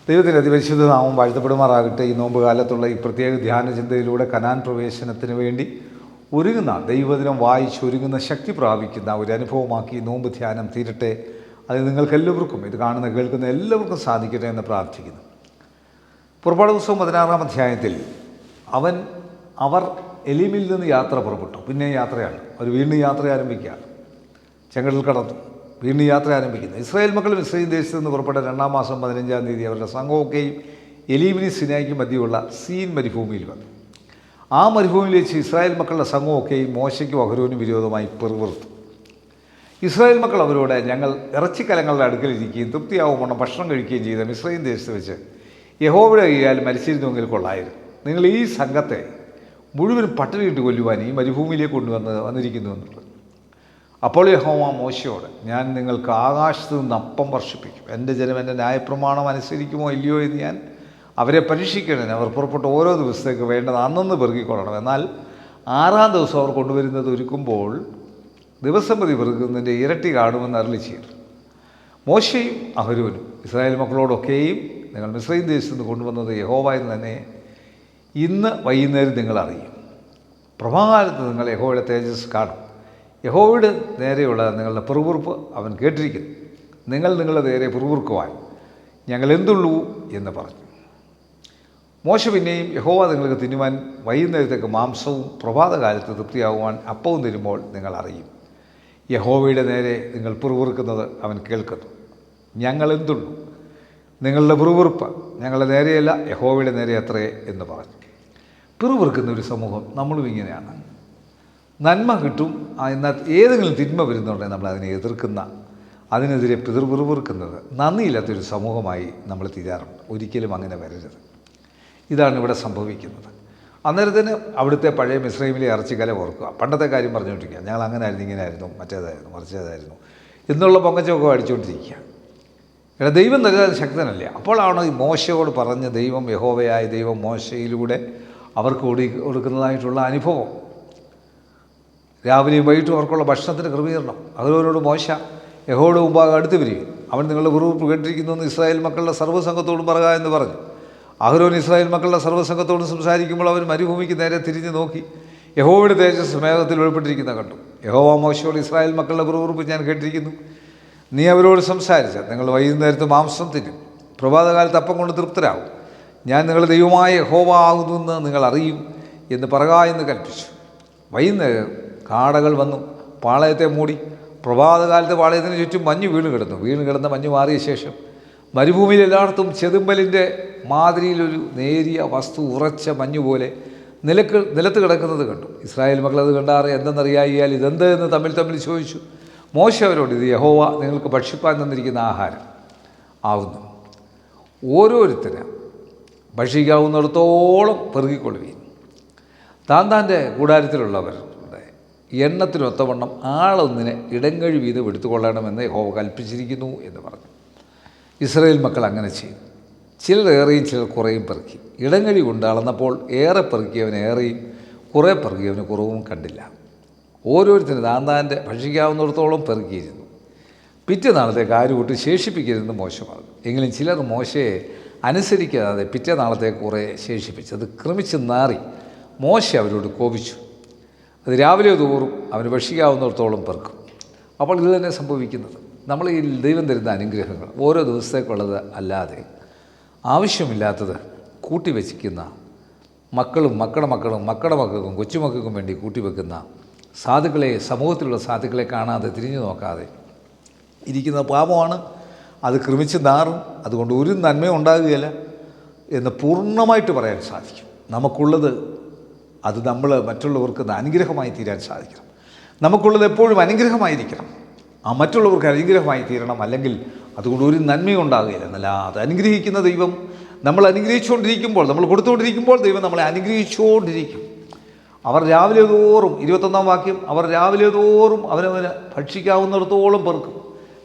ദൈവത്തിൻ്റെ അതിപരിശുദ്ധ നാമം വാഴ്ത്തപ്പെടുമാറാകട്ടെ. ഈ നോമ്പ് കാലത്തുള്ള ഈ പ്രത്യേക ധ്യാന ചിന്തയിലൂടെ കനാൻ പ്രവേശനത്തിന് വേണ്ടി ഒരുങ്ങുന്ന ദൈവദിനം വായിച്ചൊരുങ്ങുന്ന ശക്തി പ്രാപിക്കുന്ന ഒരു അനുഭവമാക്കി ഈ നോമ്പ് ധ്യാനം തീരട്ടെ. അത് നിങ്ങൾക്കെല്ലാവർക്കും, ഇത് കാണുന്ന കേൾക്കുന്ന എല്ലാവർക്കും സാധിക്കട്ടെ എന്ന് പ്രാർത്ഥിക്കുന്നു. പുറപ്പാട് പുസ്തകം 16-ാം അധ്യായത്തിൽ അവർ എലീമിൽ നിന്ന് യാത്ര പുറപ്പെട്ടു. പിന്നെ യാത്രയാണ്, അവർ വീണ്ടും യാത്ര ആരംഭിക്കുകയാണ്. ചെങ്കടൽ കടന്നു, വീണ്ടും യാത്ര ആരംഭിക്കുന്നു. ഇസ്രായേൽ മക്കളും ഇസ്രായേൽ ദേശത്ത് നിന്ന് പുറപ്പെട്ട 2-ാം മാസം 15-ാം തീയതി അവരുടെ സംഘമൊക്കെയും എലീമിനും സിനായ്ക്കും മധ്യമുള്ള സീൻ മരുഭൂമിയിൽ വന്നു. ആ മരുഭൂമിയിൽ വെച്ച് ഇസ്രായേൽ മക്കളുടെ സംഘമൊക്കെയും മോശയ്ക്കും അഹരോനും വിരോധമായി പിറുപിറുത്തു. ഇസ്രായേൽ മക്കൾ അവരോട്, ഞങ്ങൾ ഇറച്ചിക്കലങ്ങളുടെ അടുക്കലിരിക്കുകയും തൃപ്തിയാവുമ്പോൾ ഭക്ഷണം കഴിക്കുകയും ചെയ്ത മിസ്രയീം ദേശത്ത് വെച്ച് യഹോവയുടെ കൈയാൽ മരിച്ചിരുന്നുവെങ്കിൽ കൊള്ളായിരുന്നു. നിങ്ങൾ ഈ സംഘത്തെ മുഴുവനും പട്ടിണിയിട്ട് കൊല്ലുവാൻ ഈ മരുഭൂമിയിലേക്ക് വന്നിരിക്കുന്നു എന്നുള്ളത്. അപ്പോൾ യഹോവ മോശയോട്, ഞാൻ നിങ്ങൾക്ക് ആകാശത്ത് നിന്ന് അപ്പം വർഷിപ്പിക്കും. എൻ്റെ ജനം എൻ്റെ ന്യായപ്രമാണം അനുസരിക്കുമോ ഇല്ലയോ എന്ന് ഞാൻ അവരെ പരീക്ഷിക്കണം. അവർ പുറപ്പെട്ട് ഓരോ ദിവസത്തേക്ക് വേണ്ടത് അന്നന്ന് പെറുകിക്കൊള്ളണം. എന്നാൽ 6-ാം ദിവസം അവർ കൊണ്ടുവരുന്നത് ഒരുക്കുമ്പോൾ ദിവസം പ്രതി പെറുകുന്നതിൻ്റെ ഇരട്ടി കാണുമെന്ന് അരുളി ചെയ്തു. മോശയും അഹരോനും ഇസ്രായേൽ മക്കളോടൊക്കെയും, നിങ്ങൾ മിസ്രയീം ദേശത്ത് നിന്ന് കൊണ്ടുവന്നത് യഹോവ എന്ന് തന്നെ ഇന്ന് വൈകുന്നേരം നിങ്ങൾ അറിയും. പ്രഭാകാലത്ത് നിങ്ങൾ യഹോവയുടെ തേജസ് കാണും. യഹോവയുടെ നേരെയുള്ള നിങ്ങളുടെ പിറുപിറുപ്പ് അവൻ കേട്ടിരിക്കുന്നു. നിങ്ങൾ നിങ്ങളുടെ നേരെ പിറുപിറുക്കുവാൻ ഞങ്ങൾ എന്തുള്ളൂ എന്ന് പറഞ്ഞു. മോശ പിന്നെയും, യഹോവ നിങ്ങൾക്ക് തിന്നുവാൻ വൈകുന്നേരത്തേക്ക് മാംസവും പ്രഭാതകാലത്ത് തൃപ്തിയാകുവാൻ അപ്പവും തരുമ്പോൾ നിങ്ങൾ അറിയും. യഹോവയുടെ നേരെ നിങ്ങൾ പിറുപിറുക്കുന്നത് അവൻ കേൾക്കുന്നു. ഞങ്ങൾ എന്തുള്ളൂ, നിങ്ങളുടെ പിറുപിറുപ്പ് ഞങ്ങളുടെ നേരെയല്ല, യഹോവയുടെ നേരെ അത്രേ എന്ന് പറഞ്ഞു. പിറുപിറുക്കുന്ന ഒരു സമൂഹം നമ്മളും ഇങ്ങനെയാണ്. നന്മ കിട്ടും, എന്നാൽ ഏതെങ്കിലും തിന്മ വരുന്നുണ്ടെങ്കിൽ നമ്മൾ അതിനെ എതിർക്കുന്ന, അതിനെതിരെ പിറുപിറുക്കുന്നത് നന്ദിയില്ലാത്തൊരു സമൂഹമായി നമ്മൾ തീരാറുണ്ട്. ഒരിക്കലും അങ്ങനെ വരരുത്. ഇതാണ് ഇവിടെ സംഭവിക്കുന്നത്. അന്നേരത്തിന് അവിടുത്തെ പഴയ മിസ്രൈമിലെ ഇറച്ചിക്കല ഓർക്കുക. പണ്ടത്തെ കാര്യം പറഞ്ഞുകൊണ്ടിരിക്കുക. ഞങ്ങൾ അങ്ങനെ ആയിരുന്നു, ഇങ്ങനെ ആയിരുന്നു, മറ്റേതായിരുന്നു, മറിച്ചേതായിരുന്നു എന്നുള്ള പൊങ്ങച്ചമൊക്കെ അടിച്ചുകൊണ്ടിരിക്കുക. ഇവിടെ ദൈവം നൽകാൻ ശക്തനല്ല. അപ്പോഴാണ് ഈ മോശയോട് പറഞ്ഞ ദൈവം, യഹോവയായ ദൈവം മോശയിലൂടെ അവർക്ക് കൊടുക്കുന്നതായിട്ടുള്ള അനുഭവം. രാവിലെയും വൈകിട്ടും അവർക്കുള്ള ഭക്ഷണത്തിന് ക്രമീകരണം. അവരോട് മോശ യഹോവയുടെ മുമ്പാകെ അടുത്ത് വരികയും അവൻ നിങ്ങളുടെ പിറുപിറുപ്പ് കേട്ടിരിക്കുന്നുവെന്ന് ഇസ്രായേൽ മക്കളുടെ സർവ്വസംഘത്തോടും പറയുക എന്ന് പറഞ്ഞു. അഹരോൻ ഇസ്രായേൽ മക്കളുടെ സർവ്വസംഘത്തോടും സംസാരിക്കുമ്പോൾ അവൻ മരുഭൂമിക്ക് നേരെ തിരിഞ്ഞു നോക്കി യഹോവയുടെ തേജസ് മേഘത്തിൽ വെളിപ്പെട്ടിരിക്കുന്ന കണ്ടു. യഹോവ മോശയോട്, ഇസ്രായേൽ മക്കളുടെ പിറുപിറുപ്പ് ഞാൻ കേട്ടിരിക്കുന്നു. നീ അവരോട് സംസാരിച്ച, നിങ്ങൾ വൈകുന്നേരത്ത് മാംസം തിന്നും, പ്രഭാതകാലത്ത് അപ്പം കൊണ്ട് തൃപ്തരാകും. ഞാൻ നിങ്ങളുടെ ദൈവമായ യഹോവ ആകുന്നുവെന്ന് നിങ്ങൾ അറിയും എന്ന് പറയുക എന്ന് കൽപ്പിച്ചു. വൈകുന്നേരം കാടകൾ വന്നു പാളയത്തെ മൂടി. പ്രഭാതകാലത്ത് പാളയത്തിന് ചുറ്റും മഞ്ഞ് വീണ് കിടന്ന മഞ്ഞ് മാറിയ ശേഷം മരുഭൂമിയിൽ എല്ലായിടത്തും ചെതുമ്പലിൻ്റെ മാതിരിയിലൊരു നേരിയ വസ്തു ഉറച്ച മഞ്ഞുപോലെ നിലത്ത് കിടക്കുന്നത് കണ്ടു. ഇസ്രായേൽ മക്കൾ അത് കണ്ടാറ് എന്തെന്നറിയാൽ ഇതെന്ത് എന്ന് തമ്മിൽ ചോദിച്ചു. മോശ അവരോട്, ഇത് യഹോവ നിങ്ങൾക്ക് ഭക്ഷിപ്പാൻ തന്നിരിക്കുന്ന ആഹാരം ആവുന്നു. ഓരോരുത്തരും ഭക്ഷിക്കാവുന്നിടത്തോളം പെറുകിക്കൊള്ളുകയും താൻ്റെ കൂടാരത്തിലുള്ളവരുടെ എണ്ണത്തിനൊത്തവണ്ണം ആളൊന്നിനെ ഇടങ്ങഴി വീതം എടുത്തുകൊള്ളണമെന്ന് യഹോവ കൽപ്പിച്ചിരിക്കുന്നു എന്ന് പറഞ്ഞു. ഇസ്രായേൽ മക്കൾ അങ്ങനെ ചെയ്തു. ചിലർ ഏറെയും ചിലർ കുറേയും പെറുക്കി. ഇടങ്ങഴി കൊണ്ട് അളന്നപ്പോൾ ഏറെ പെറുക്കിയവന് ഏറെയും കുറേ പെറുക്കിയവന് കുറവും കണ്ടില്ല. ഓരോരുത്തരും താൻ്റെ ഭക്ഷിക്കാവുന്നിടത്തോളം പെറുക്കിയിരുന്നു. പിറ്റേ നാളത്തേക്ക് ആരുകൂട്ട് ശേഷിപ്പിക്കരുതെന്ന് മോശ പറഞ്ഞു. എങ്കിലും ചിലർ മോശയെ അനുസരിക്കാതെ പിറ്റേ നാളത്തേക്ക് കുറേ ശേഷിപ്പിച്ചു. അത് ക്രമിച്ച് നാറി മോശ അവരോട് കോപിച്ചു. അത് രാവിലെ തോറും അവന് ഭക്ഷിക്കാവുന്നിടത്തോളം പെറുക്കും. അപ്പോൾ ഇത് തന്നെ സംഭവിക്കുന്നത്. നമ്മൾ ഈ ദൈവം തരുന്ന അനുഗ്രഹങ്ങൾ ഓരോ ദിവസത്തേക്കുള്ളത് അല്ലാതെ ആവശ്യമില്ലാത്തത് കൂട്ടിവെച്ചിരിക്കുന്ന മക്കളും മക്കളുടെ മക്കൾക്കും കൊച്ചുമക്കൾക്കും വേണ്ടി കൂട്ടിവെക്കുന്ന സാധുക്കളെ, സമൂഹത്തിലുള്ള സാധുക്കളെ കാണാതെ തിരിഞ്ഞു നോക്കാതെ ഇരിക്കുന്ന പാപമാണ്. അത് ക്രമിച്ച് നാറും. അതുകൊണ്ട് ഒരു നന്മയും ഉണ്ടാകുകയില്ല എന്ന് പൂർണ്ണമായിട്ട് പറയാൻ സാധിക്കും. നമുക്കുള്ളത് അത് നമ്മൾ മറ്റുള്ളവർക്ക് അനുഗ്രഹമായി തീരാൻ സാധിക്കണം. നമുക്കുള്ളത് എപ്പോഴും അനുഗ്രഹമായിരിക്കണം. ആ മറ്റുള്ളവർക്ക് അനുഗ്രഹമായി തീരണം. അല്ലെങ്കിൽ അതുകൊണ്ട് ഒരു നന്മയും ഉണ്ടാകുകയില്ല. എന്നല്ല, അത് അനുഗ്രഹിക്കുന്ന ദൈവം നമ്മൾ അനുഗ്രഹിച്ചുകൊണ്ടിരിക്കുമ്പോൾ, നമ്മൾ കൊടുത്തുകൊണ്ടിരിക്കുമ്പോൾ ദൈവം നമ്മളെ അനുഗ്രഹിച്ചുകൊണ്ടിരിക്കും. അവർ രാവിലെ തോറും, 21-ാം വാക്യം, അവർ രാവിലെ തോറും അവനവന് ഭക്ഷിക്കാവുന്നിടത്തോളം പെറുക്കും.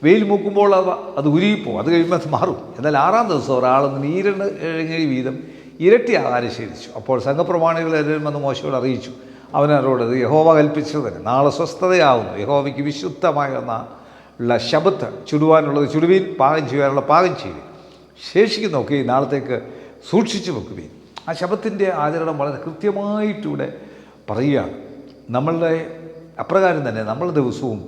വെയിൽ മൂക്കുമ്പോൾ അത് ഉരുകിപ്പോവും. അത് കഴിയുമ്പോൾ അത് മാറും. എന്നാൽ 6-ാം ദിവസം ഒരാളെന്ന് നീരഴി വീതം ഇരട്ടി ആഹാരം ശീലിച്ചു. അപ്പോൾ സംഘപ്രമാണികൾ എല്ലാവരും വന്ന് മോശയോട് അറിയിച്ചു. അവനവരോട്, യഹോവ കൽപ്പിച്ചതിന് നാളെ സ്വസ്ഥതയാവുന്നു. യഹോവയ്ക്ക് വിശുദ്ധമായ ഉള്ള ശബത്ത് ചുടുവാനുള്ളത് ചുടുവീൻ, പാകം ചെയ്യാനുള്ള പാകം ചെയ്യുവിൻ. ശേഷിക്കുന്നതൊക്കെ ഈ നാളത്തേക്ക് സൂക്ഷിച്ചു വെക്കുകയും ആ ശബത്തിൻ്റെ ആചരണം വളരെ കൃത്യമായിട്ടിവിടെ പറയുകയാണ്. നമ്മളുടെ അപ്രകാരം തന്നെ നമ്മൾ ദിവസവും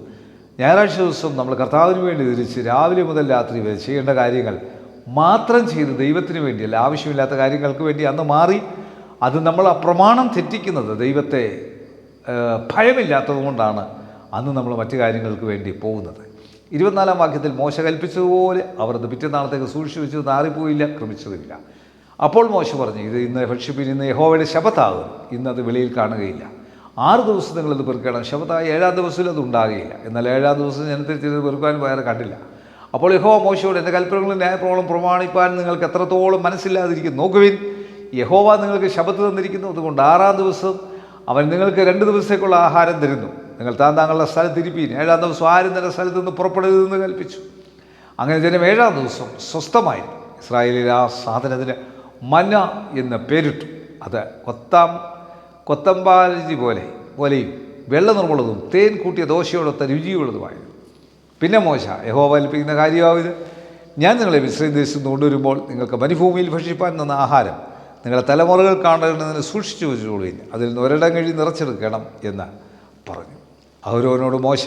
ഞായറാഴ്ച ദിവസം നമ്മൾ കർത്താവിന് വേണ്ടി തിരിച്ച് രാവിലെ മുതൽ രാത്രി വരെ ചെയ്യേണ്ട കാര്യങ്ങൾ മാത്രം ചെയ്ത് ദൈവത്തിന് വേണ്ടിയല്ല, ആവശ്യമില്ലാത്ത കാര്യങ്ങൾക്ക് വേണ്ടി അന്ന് മാറി അത് നമ്മൾ ആ പ്രമാണം തെറ്റിക്കുന്നത് ദൈവത്തെ ഭയമില്ലാത്തത് കൊണ്ടാണ് അന്ന് നമ്മൾ മറ്റു കാര്യങ്ങൾക്ക് വേണ്ടി പോകുന്നത്. 24-ാം വാക്യത്തിൽ മോശ കൽപ്പിച്ചതുപോലെ അവർ അത് പിറ്റേന്നാളത്തേക്ക് സൂക്ഷിച്ചു വെച്ചത് നാറിപ്പോയില്ല, ക്രമിച്ചതുമില്ല. അപ്പോൾ മോശ പറഞ്ഞു, ഇത് ഇന്ന് ഭക്ഷിപ്പിൻ, ഇന്ന് യഹോവയുടെ ശബത്താകും, ഇന്നത് വെളിയിൽ കാണുകയില്ല. 6 ദിവസം നിങ്ങളിത് പെറുക്കണം, ശബത്തായ 7-ാം ദിവസത്തിൽ അത് ഉണ്ടാകുകയില്ല. എന്നാൽ 7-ാം ദിവസം ജനത്തിൽ ചെയ്ത് പെറുക്കാൻ വേറെ കണ്ടില്ല. അപ്പോൾ യഹോവ മോശയോട്, എൻ്റെ കൽപ്പനകളും ന്യായപ്രമാണവും പ്രമാണിപ്പാൻ നിങ്ങൾക്ക് എത്രത്തോളം മനസ്സില്ലാതിരിക്കും. നോക്കുവിൻ, യഹോവ നിങ്ങൾക്ക് ശബത്ത് തന്നിരിക്കുന്നു, അതുകൊണ്ട് 6-ാം ദിവസം അവൻ നിങ്ങൾക്ക് 2 ദിവസത്തേക്കുള്ള ആഹാരം തരുന്നു. നിങ്ങൾ താങ്കളുടെ സ്ഥലത്തിരിപ്പീൻ. 7-ാം ദിവസം ആരും തന്നെ സ്ഥലത്ത് നിന്ന് പുറപ്പെടരുതെന്ന് കൽപ്പിച്ചു. അങ്ങനെ ജനം 7-ാം ദിവസം സ്വസ്ഥമായി. ഇസ്രായേലിൽ ആ സാധനത്തിന് മന്ന എന്ന് പേരിട്ടു. അത് കൊത്തമ്പാലജി പോലെയും വെള്ള നിർമ്മളതും തേൻ കൂട്ടിയ ദോശയോടൊത്ത രുചിയുള്ളതുമായിരുന്നു. പിന്നെ മോശ, യഹോവ കൽപ്പിക്കുന്ന കാര്യമാവിത്, ഞാൻ നിങ്ങളെ മിസ്രയീം ദേശത്ത് നിന്ന് കൊണ്ടുവരുമ്പോൾ നിങ്ങൾക്ക് മരുഭൂമിയിൽ ഭക്ഷിപ്പാൻ തന്ന ആഹാരം നിങ്ങളുടെ തലമുറകൾ കാണേണ്ടതിന് സൂക്ഷിച്ചു വെച്ചുകൊള്ളുകയും അതിൽ നിന്ന് ഒരിടം കഴി നിറച്ചെടുക്കണം എന്ന് പറഞ്ഞു. അഹരോനോട് മോശ,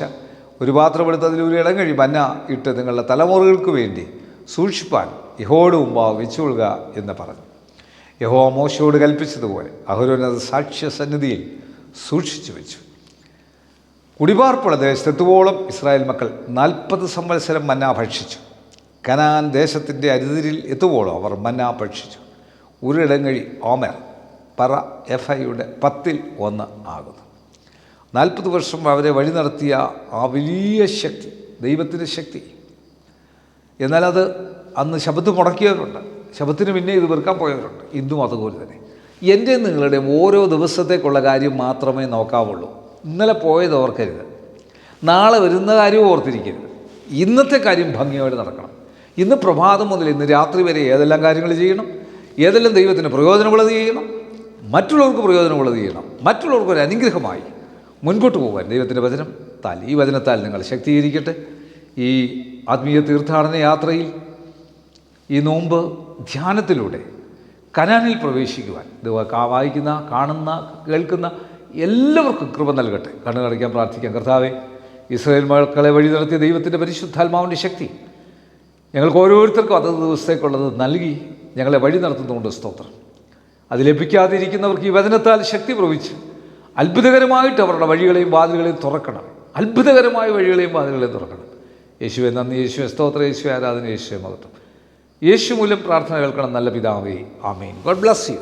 ഒരു പാത്രമെടുത്ത് അതിൽ ഒരു ഇടം കഴി മന്ന ഇട്ട് നിങ്ങളുടെ തലമുറകൾക്ക് വേണ്ടി സൂക്ഷിപ്പാൻ യഹോവയുടെ മുമ്പാകെ വെച്ചുകൊള്ളുക എന്ന് പറഞ്ഞു. യഹോവ മോശയോട് കൽപ്പിച്ചതുപോലെ അഹരോൻ അത് സാക്ഷ്യസന്നിധിയിൽ സൂക്ഷിച്ചു വെച്ചു. കുടിപാർപ്പുള്ള ദേശത്തെത്തുവോളം ഇസ്രായേൽ മക്കൾ 40 സംവത്സരം മന്ന ഭക്ഷിച്ചു. കനാൻ ദേശത്തിൻ്റെ അരിതിരിൽ എത്തുവോളം അവർ മന്ന ഭക്ഷിച്ചു. ഒരിടം കഴി ഓമർ പറ എഫയുടെ 10-1 ആകുന്നു. 40 വർഷം അവരെ വഴി നടത്തിയ ആ വലിയ ശക്തി, ദൈവത്തിൻ്റെ ശക്തി. എന്നാൽ അത് അന്ന് ശബത്ത് മുടക്കിയവരുണ്ട്, ശബത്തിന് പിന്നെ ഇത് വെറുക്കാൻ പോയവരുണ്ട്. ഇന്നും അതുപോലെ തന്നെ എൻ്റെ നിങ്ങളുടെ ഓരോ ദിവസത്തേക്കുള്ള കാര്യം മാത്രമേ നോക്കാവുള്ളൂ. ഇന്നലെ പോയത് ഓർക്കരുത്, നാളെ വരുന്ന കാര്യം ഓർത്തിരിക്കരുത്. ഇന്നത്തെ കാര്യം ഭംഗിയോടെ നടക്കണം. ഇന്ന് പ്രഭാതം മുതൽ ഇന്ന് രാത്രി വരെ ഏതെല്ലാം കാര്യങ്ങൾ ചെയ്യണം, ഏതെല്ലാം ദൈവത്തിന് പ്രയോജനമുള്ളത് ചെയ്യണം, മറ്റുള്ളവർക്ക് പ്രയോജനമുള്ളത് ചെയ്യണം, മറ്റുള്ളവർക്ക് ഒരു അനുഗ്രഹമായി മുൻപോട്ട് പോകാൻ ദൈവത്തിൻ്റെ വചനത്താൽ, ഈ വചനത്താൽ നിങ്ങൾ ശക്തീകരിക്കട്ടെ. ഈ ആത്മീയ തീർത്ഥാടന യാത്രയിൽ ഈ നോമ്പ് ധ്യാനത്തിലൂടെ കനാനിൽ പ്രവേശിക്കുവാൻ ഇത് വായിക്കുന്ന, കാണുന്ന, കേൾക്കുന്ന എല്ലാവർക്കും കൃപ നൽകട്ടെ. കണ്ണുകടയ്ക്കാൻ പ്രാർത്ഥിക്കാം. കർത്താവേ, ഇസ്രായേൽ മക്കളെ വഴി നടത്തിയ ദൈവത്തിൻ്റെ പരിശുദ്ധാത്മാവിൻ്റെ ശക്തി ഞങ്ങൾക്ക് ഓരോരുത്തർക്കും അതത് ദിവസത്തേക്കുള്ളത് നൽകി ഞങ്ങളെ വഴി നടത്തുന്നതുകൊണ്ട് സ്തോത്രം. അത് ലഭിക്കാതിരിക്കുന്നവർക്ക് ഈ വചനത്താൽ ശക്തി പ്രവചിച്ച് അത്ഭുതകരമായിട്ട് അവരുടെ വഴികളെയും വാതിലുകളെയും തുറക്കണം. അത്ഭുതകരമായ വഴികളെയും വാതിലുകളെയും തുറക്കണം. യേശുവെ നന്ദി, യേശുവെ സ്തോത്രം, യേശുവെ ആരാധന, യേശുവെ മഹത്വം. യേശു മൂലം പ്രാർത്ഥന കേൾക്കണം നല്ല പിതാവേ, ആമേൻ. God bless you.